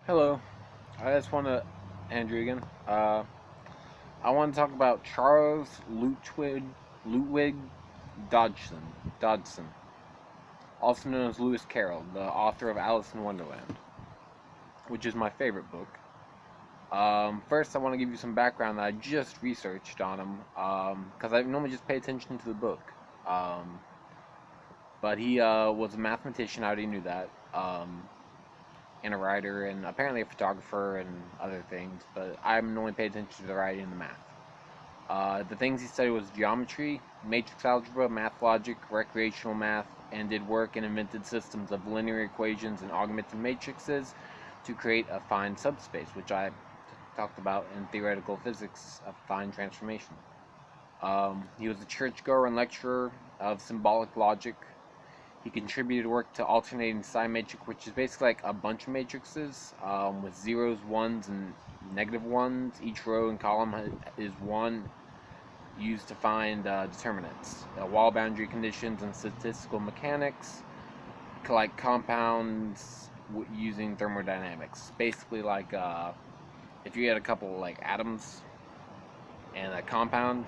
Hello, I just want to, Andrew again. I want to talk about Charles Ludwig Dodgson, also known as Lewis Carroll, the author of Alice in Wonderland, which is my favorite book. First, I want to give you some background that I just researched on him, because I normally just pay attention to the book. Um, but he was a mathematician, I already knew that. And a writer and apparently a photographer and other things, but I'm only paid attention to the writing and the math. The things he studied was geometry, matrix algebra, math logic, recreational math, and did work and invented systems of linear equations and augmented matrices to create a fine subspace, which I talked about in theoretical physics of fine transformation. He was a churchgoer and lecturer of symbolic logic. He contributed work to alternating sign matrix, which is basically like a bunch of matrices with zeros, ones, and negative ones. Each row and column is one used to find determinants, wall boundary conditions, and statistical mechanics, like compounds using thermodynamics. Basically, like if you had a couple like atoms and a compound,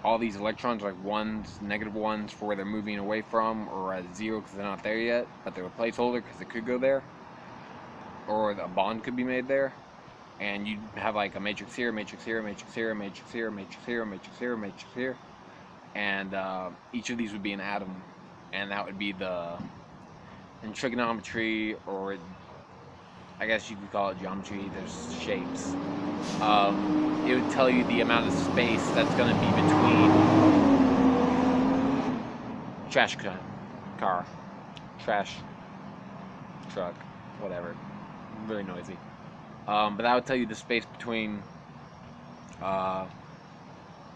all these electrons are like ones, negative ones for where they're moving away from, or a zero because they're not there yet, but they're a placeholder because it could go there, or a bond could be made there. And you have like a matrix here, matrix here, matrix here, matrix here, matrix here, matrix here, matrix here, and each of these would be an atom, and that would be the in trigonometry, or I guess you could call it geometry. There's shapes. It would tell you the amount of space that's going to be between trash car, trash truck, whatever. Really noisy. But that would tell you the space between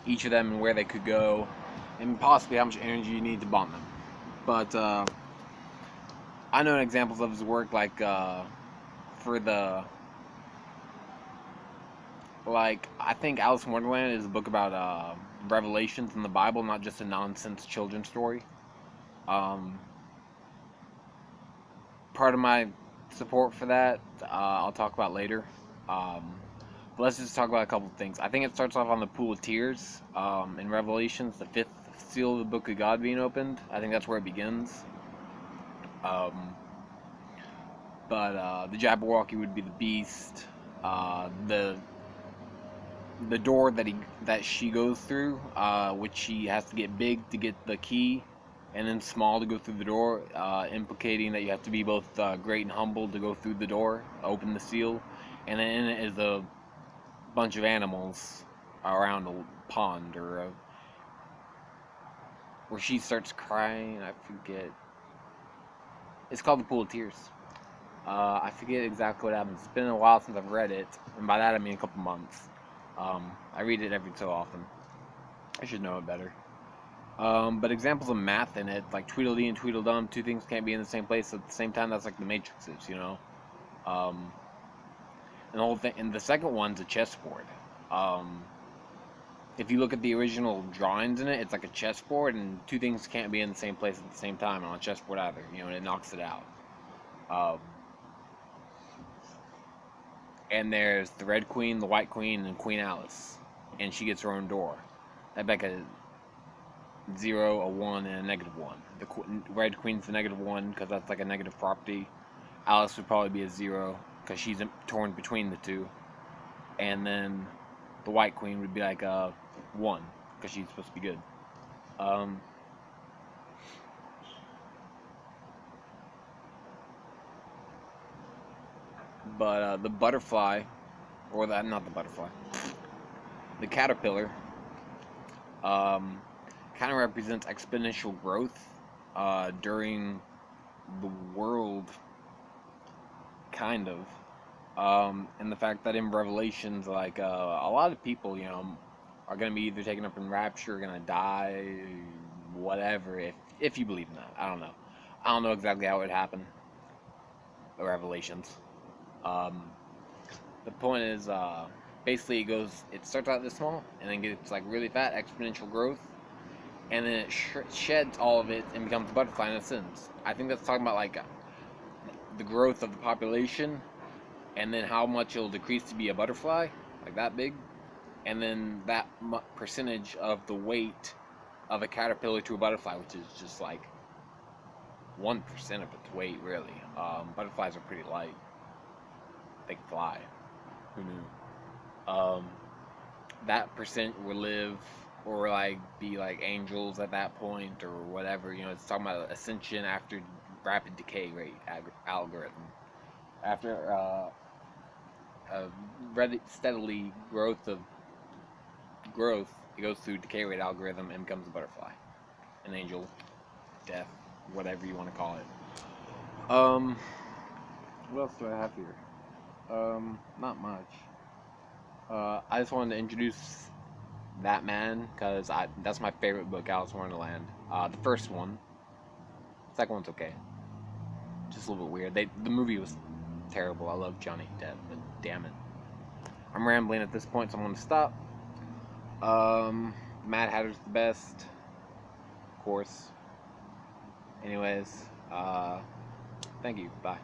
each of them and where they could go, and possibly how much energy you need to bond them. But I know examples of his work, like for the I think Alice in Wonderland is a book about revelations in the Bible, not just a nonsense children's story. Um, Part of my support for that, I'll talk about later. But let's just talk about a couple of things. I think it starts off on the Pool of Tears in Revelations, the fifth seal of the Book of God being opened. I think that's where it begins. But the Jabberwocky would be the beast. The door that she goes through, which she has to get big to get the key, and then small to go through the door, implicating that you have to be both great and humble to go through the door, open the seal, and then in it is a bunch of animals around a pond or where she starts crying. I forget. It's called the Pool of Tears. I forget exactly what happens. It's been a while since I've read it, and by that I mean a couple months. I read it every so often. I should know it better. But examples of math in it, like Tweedledee and Tweedledum, two things can't be in the same place at the same time. That's like the matrices, you know. And the whole thing. And the second one's a chessboard. If you look at the original drawings in it, it's like a chessboard, and two things can't be in the same place at the same time on a chessboard either. You know, and it knocks it out. And there's the Red Queen, the White Queen, and Queen Alice, and she gets her own door. That back a 0, a 1, and a -1. The Red Queen's the -1 because that's like a negative property. Alice would probably be a 0 because she's torn between the two, and then the White Queen would be like a 1 because she's supposed to be good. But the butterfly, or not the butterfly, the caterpillar, kind of represents exponential growth during the world, kind of. And the fact that in Revelations, like a lot of people, you know, are going to be either taken up in rapture, going to die, whatever. If you believe in that, I don't know. I don't know exactly how it would happen. The Revelations. The point is, basically, it starts out this small, and then gets like really fat, exponential growth, and then it sheds all of it and becomes a butterfly in a sense. I think that's talking about like the growth of the population and then how much it'll decrease to be a butterfly, like that big, and then that percentage of the weight of a caterpillar to a butterfly, which is just like 1% of its weight, really. Butterflies are pretty light. They can fly. Who knew? That percent will live or like be like angels at that point or whatever. You know, it's talking about ascension after rapid decay rate algorithm. After steadily growth, it goes through decay rate algorithm and becomes a butterfly, an angel, death, whatever you want to call it. What else do I have here? Not much. I just wanted to introduce that man because that's my favorite book, Alice in Wonderland. The first one. The second one's okay. Just a little bit weird. The movie was terrible. I love Johnny Depp, but damn it. I'm rambling at this point, so I'm gonna stop. Mad Hatter's the best, of course. Anyways, thank you. Bye.